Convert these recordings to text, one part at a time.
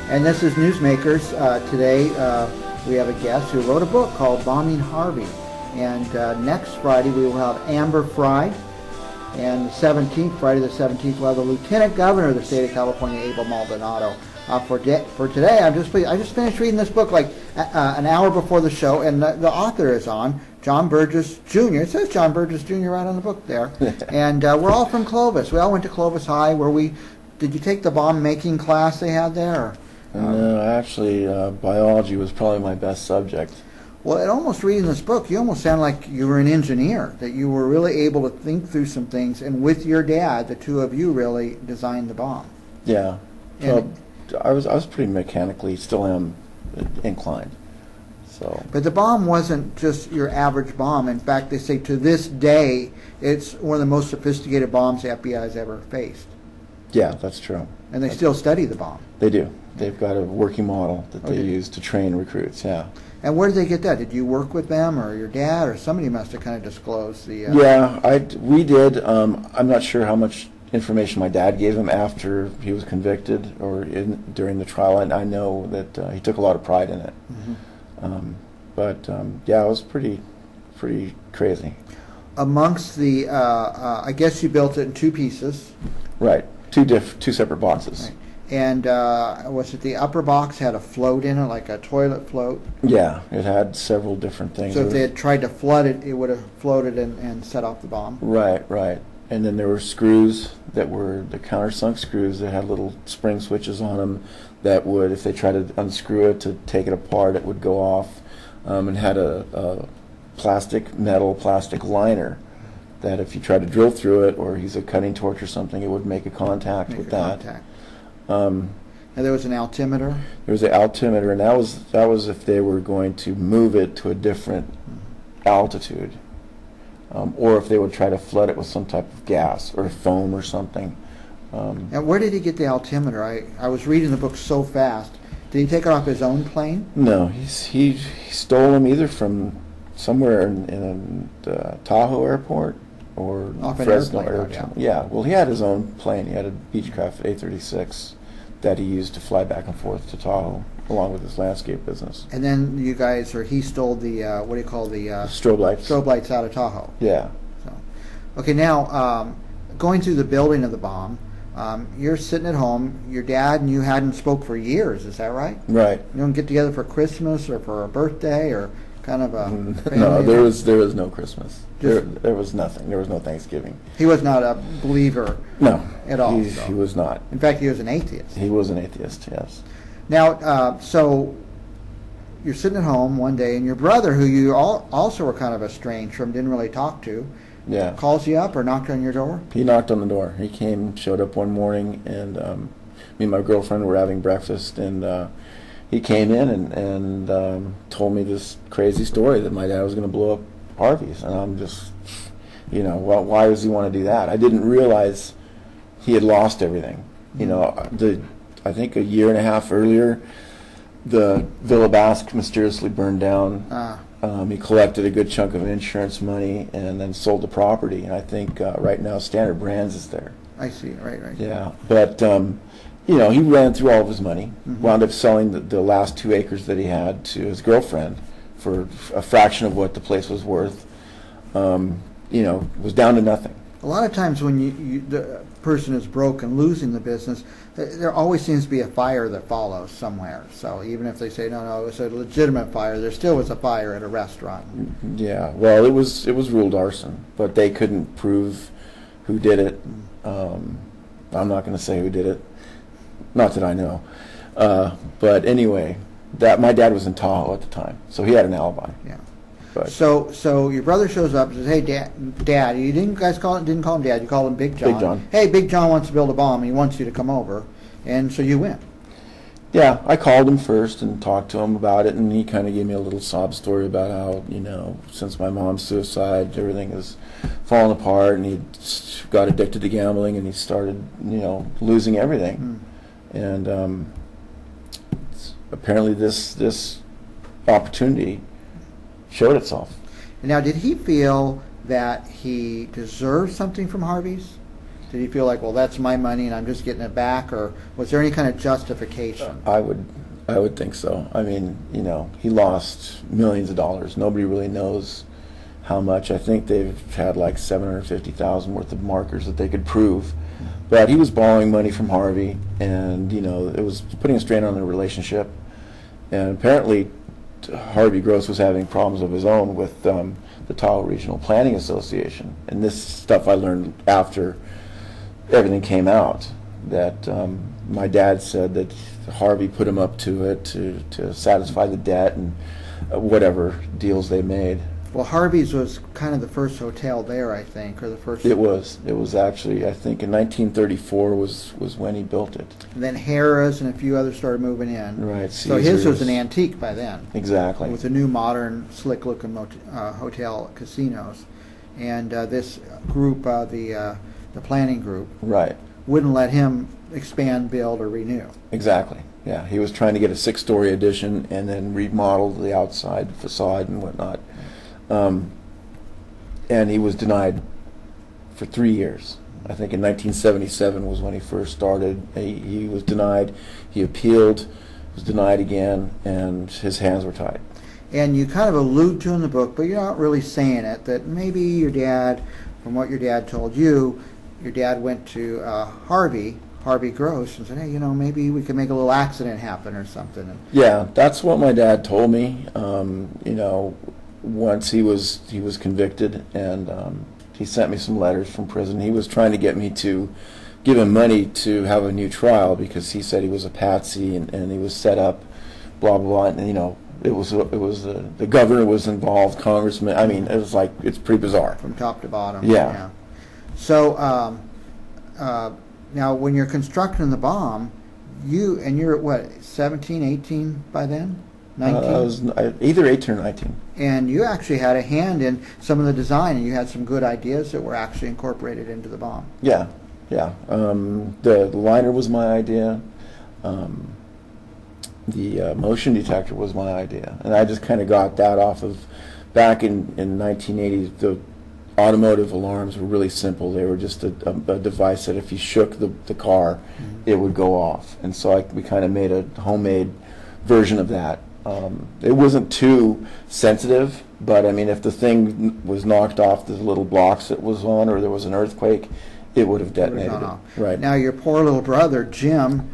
And this is Newsmakers. Today we have a guest who wrote a book called Bombing Harvey. And next Friday we will have Amber Frey. And the 17th, Friday the 17th, we'll have the Lieutenant Governor of the state of California, Abel Maldonado. For today, I just finished reading this book like an hour before the show, and the author is on, John Burgess Jr. It says John Burgess Jr. right on the book there. And we're all from Clovis. We all went to Clovis High. Did you take the bomb-making class they had there? No, actually, biology was probably my best subject. Well, it almost reading this book, you almost sound like you were an engineer, that you were really able to think through some things, and with your dad, the two of you really designed the bomb. Yeah. Well, I was pretty mechanically, still am inclined. So. But the bomb wasn't just your average bomb. In fact, they say to this day, it's one of the most sophisticated bombs the FBI has ever faced. Yeah, that's true. And they still study the bomb. They do. They've got a working model that they use to train recruits, yeah. And where did they get that? Did you work with them, or your dad, or somebody must have kind of disclosed the... Yeah, we did. I'm not sure how much information my dad gave him after he was convicted or during the trial, and I know that he took a lot of pride in it. Mm-hmm. Yeah, it was pretty crazy. Amongst the, I guess you built it in two pieces. Right, two separate boxes. Right. And was it the upper box had a float in it, like a toilet float? Yeah, it had several different things. So if they had tried to flood it, it would have floated and set off the bomb? Right. And then there were screws that were the countersunk screws that had little spring switches on them that would, if they tried to unscrew it to take it apart, it would go off. And had a plastic liner that if you tried to drill through it or use a cutting torch or something, it would make a contact with that. And there was an altimeter? There was an altimeter, and that was if they were going to move it to a different altitude. Or if they would try to flood it with some type of gas or foam or something. And where did he get the altimeter? I was reading the book so fast. Did he take it off his own plane? No, he stole them either from somewhere in the Tahoe Airport or Fresno Airport. Yeah, well, he had his own plane. He had a Beechcraft A36 that he used to fly back and forth to Tahoe, along with his landscape business. And then you guys, or he stole the, what do you call the strobe lights. Strobe lights out of Tahoe. Yeah. So, okay, now, going through the building of the bomb, you're sitting at home, your dad and you hadn't spoke for years, is that right? Right. You don't get together for Christmas or for a birthday or kind of a... No, there was no Christmas. There was nothing. There was no Thanksgiving. He was not a believer. No, at all. He was not. In fact, he was an atheist. He was an atheist. Yes. Now, so you're sitting at home one day, and your brother, who you also were kind of estranged from, didn't really talk to, calls you up or knocked on your door? He knocked on the door. He showed up one morning, and me and my girlfriend were having breakfast, and he came in and told me this crazy story that my dad was going to blow up Harvey's, and I'm just, well, why does he want to do that? I didn't realize he had lost everything. I think a year and a half earlier, the Villa Basque mysteriously burned down. He collected a good chunk of insurance money and then sold the property. And I think right now Standard Brands is there. I see. Right. Yeah, but he ran through all of his money. Wound up selling the last 2 acres that he had to his girlfriend for a fraction of what the place was worth. Was down to nothing. A lot of times when the person is broke and losing the business, there always seems to be a fire that follows somewhere. So even if they say, no, it was a legitimate fire, there still was a fire at a restaurant. Yeah, well, it was ruled arson, but they couldn't prove who did it. I'm not going to say who did it. Not that I know. But anyway, my dad was in Tahoe at the time, so he had an alibi. Yeah. But so your brother shows up and says, "Hey, Dad, you didn't call him Dad. You called him Big John. Big John. Hey, Big John wants to build a bomb. He wants you to come over." And so you went. Yeah, I called him first and talked to him about it, and he kind of gave me a little sob story about how, since my mom's suicide, everything has fallen apart, and he got addicted to gambling, and he started, losing everything. And apparently this opportunity showed itself. Now, did he feel that he deserved something from Harvey's? Did he feel like, well, that's my money and I'm just getting it back, or was there any kind of justification? I would think so. I mean, you know, he lost millions of dollars. Nobody really knows how much. I think they've had like 750,000 worth of markers that they could prove. But he was borrowing money from Harvey, and you know, it was putting a strain on their relationship. And apparently, Harvey Gross was having problems of his own with the Tahoe Regional Planning Association. And this stuff I learned after everything came out. That my dad said that Harvey put him up to it to satisfy the debt and whatever deals they made. Well, Harvey's was kind of the first hotel there, I think, or the first. It was. It was actually, I think, in 1934 was when he built it. And then Harrah's and a few others started moving in. Right. So his was an antique by then. Exactly. With a new, modern, slick-looking hotel casinos, and this group, the planning group, right, wouldn't let him expand, build, or renew. Exactly. Yeah, he was trying to get a 6-story addition and then remodel the outside facade and whatnot. And he was denied for 3 years. I think in 1977 was when he first started. He was denied. He appealed, was denied again, and his hands were tied. And you kind of allude to in the book, but you're not really saying it, that maybe your dad, from what your dad told you, your dad went to Harvey Gross, and said, hey, you know, maybe we could make a little accident happen or something. Yeah, that's what my dad told me. You know, once he was convicted, and he sent me some letters from prison. He was trying to get me to give him money to have a new trial because he said he was a patsy and he was set up, blah blah blah. And you know, it was the governor was involved, congressman. I mean, it was like, it's pretty bizarre From top to bottom. Yeah. So now, when you're constructing the bomb, you're what, 17, 18 by then? 19? I was either 18 or 19. And you actually had a hand in some of the design, and you had some good ideas that were actually incorporated into the bomb. Yeah, yeah. The liner was my idea. The motion detector was my idea. And I just kind of got that off of, back in 1980, the automotive alarms were really simple. They were just a device that if you shook the car, it would go off. And so we kind of made a homemade version of that. It wasn't too sensitive, but I mean, if the thing was knocked off the little blocks it was on, or there was an earthquake, it would have detonated it. Right. Now, your poor little brother, Jim,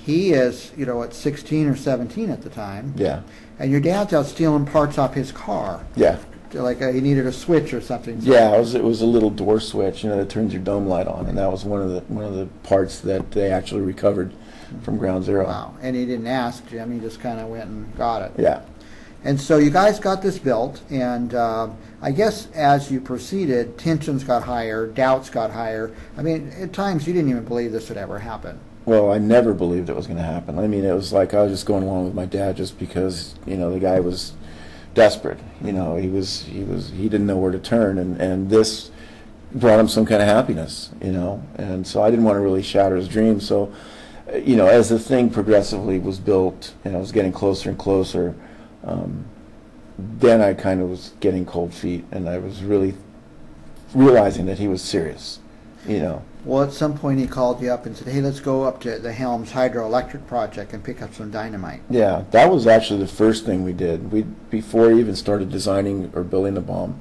he is, you know, at 16 or 17 at the time. Yeah. And your dad's out stealing parts off his car. Yeah. Like he needed a switch or something. Yeah, it was a little door switch, you know, that turns your dome light on, and that was one of the parts that they actually recovered from Ground Zero. Wow. And he didn't ask Jim, he just kind of went and got it. Yeah. And so you guys got this built, and I guess as you proceeded, tensions got higher, doubts got higher. I mean, at times you didn't even believe this would ever happen. Well, I never believed it was going to happen. I mean, it was like I was just going along with my dad just because, you know, the guy was desperate. You know, he didn't know where to turn, and this brought him some kind of happiness, you know. And so I didn't want to really shatter his dreams. So, you know, as the thing progressively was built and I was getting closer and closer, then I kind of was getting cold feet, and I was really realizing that he was serious, you know. Well, at some point he called you up and said, hey, let's go up to the Helms hydroelectric project and pick up some dynamite. Yeah, that was actually the first thing we did. Before he even started designing or building the bomb,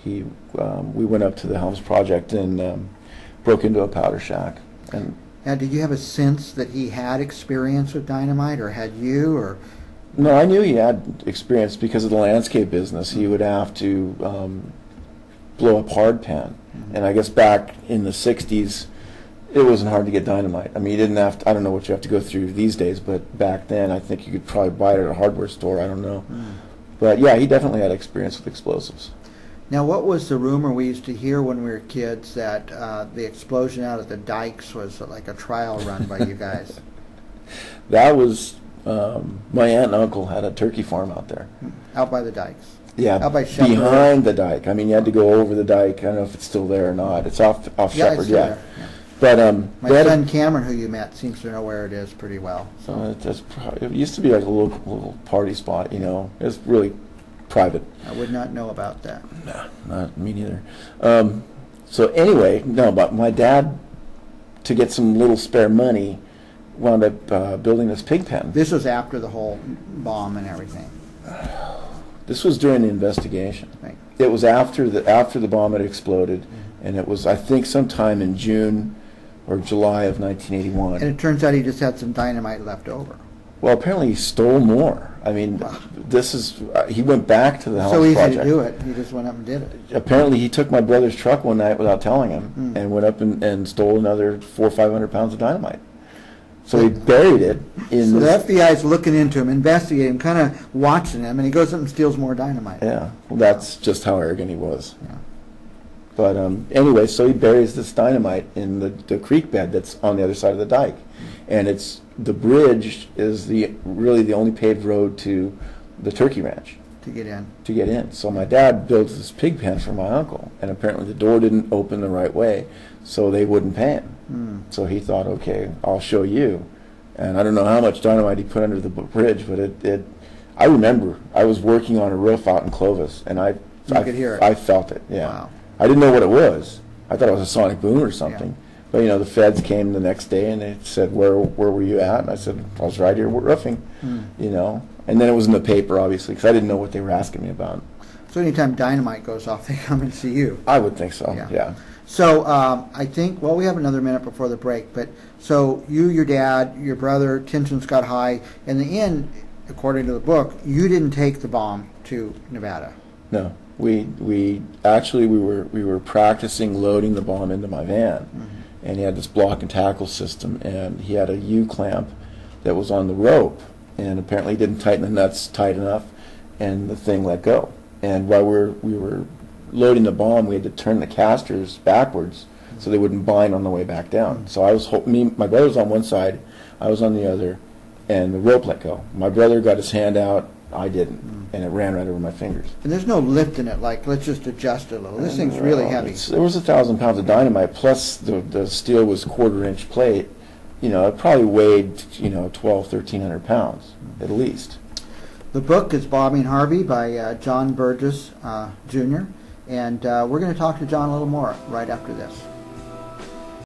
we went up to the Helms project and broke into a powder shack. And now, did you have a sense that he had experience with dynamite, or had you, or? No, I knew he had experience because of the landscape business. He would have to blow up hardpan. And I guess back in the 60s, it wasn't hard to get dynamite. I mean, you didn't have to, I don't know what you have to go through these days, but back then I think you could probably buy it at a hardware store. I don't know. But yeah, he definitely had experience with explosives. Now, what was the rumor we used to hear when we were kids, that the explosion out at the dikes was like a trial run by you guys? That was, my aunt and uncle had a turkey farm out there. Out by the dikes? Yeah, out by Shepherd. Behind the dike. I mean, you had to go over the dike. I don't know if it's still there or not. It's off Shepherd, it's yeah. There. Yeah. But my son Cameron, who you met, seems to know where it is pretty well. So it used to be like a little party spot, you know. It was really private. I would not know about that. No, not me neither. So anyway, no, but my dad, to get some little spare money, wound up building this pig pen. This was after the whole bomb and everything. This was during the investigation. Right. It was after the bomb had exploded, and it was, I think, sometime in June or July of 1981. And it turns out he just had some dynamite left over. Well, apparently he stole more. I mean, this is he went back to the house So easy project. to do it. He just went up and did it. Apparently, he took my brother's truck one night without telling him, and went up and stole another 400 or 500 pounds of dynamite. So he buried it in. So the FBI is looking into him, investigating him, kind of watching him, and he goes up and steals more dynamite. Yeah, well, that's just how arrogant he was. Yeah. But anyway, so he buries this dynamite in the creek bed that's on the other side of the dike, and the bridge is really the only paved road to the turkey ranch. To get in. To get in. So my dad built this pig pen for my uncle, and apparently the door didn't open the right way, so they wouldn't pay him. So he thought, okay, I'll show you. And I don't know how much dynamite he put under the bridge, but I remember I was working on a roof out in Clovis, and I could hear it. I felt it. Yeah. Wow. I didn't know what it was. I thought it was a sonic boom or something. Yeah. But the feds came the next day and they said, "Where were you at?" And I said, "I was right here roofing." And then it was in the paper, obviously, because I didn't know what they were asking me about. So anytime dynamite goes off, they come and see you. I would think so. Yeah. So I think, well, we have another minute before the break, but so you, your dad, your brother, tensions got high. In the end, according to the book, you didn't take the bomb to Nevada. No, we actually we were practicing loading the bomb into my van, and he had this block and tackle system, and he had a U clamp that was on the rope, and apparently he didn't tighten the nuts tight enough, and the thing let go. And while we were loading the bomb, we had to turn the casters backwards so they wouldn't bind on the way back down. So my brother was on one side, I was on the other, and the rope let go. My brother got his hand out, I didn't, and it ran right over my fingers. And there's no lift in it, like, let's just adjust it a little. This thing's really heavy. There was 1,000 pounds of dynamite, plus the steel was quarter-inch plate. It probably weighed, 1,200-1,300 pounds, at least. The book is Bombing Harvey by John Burgess, Jr., and we're going to talk to John a little more right after this.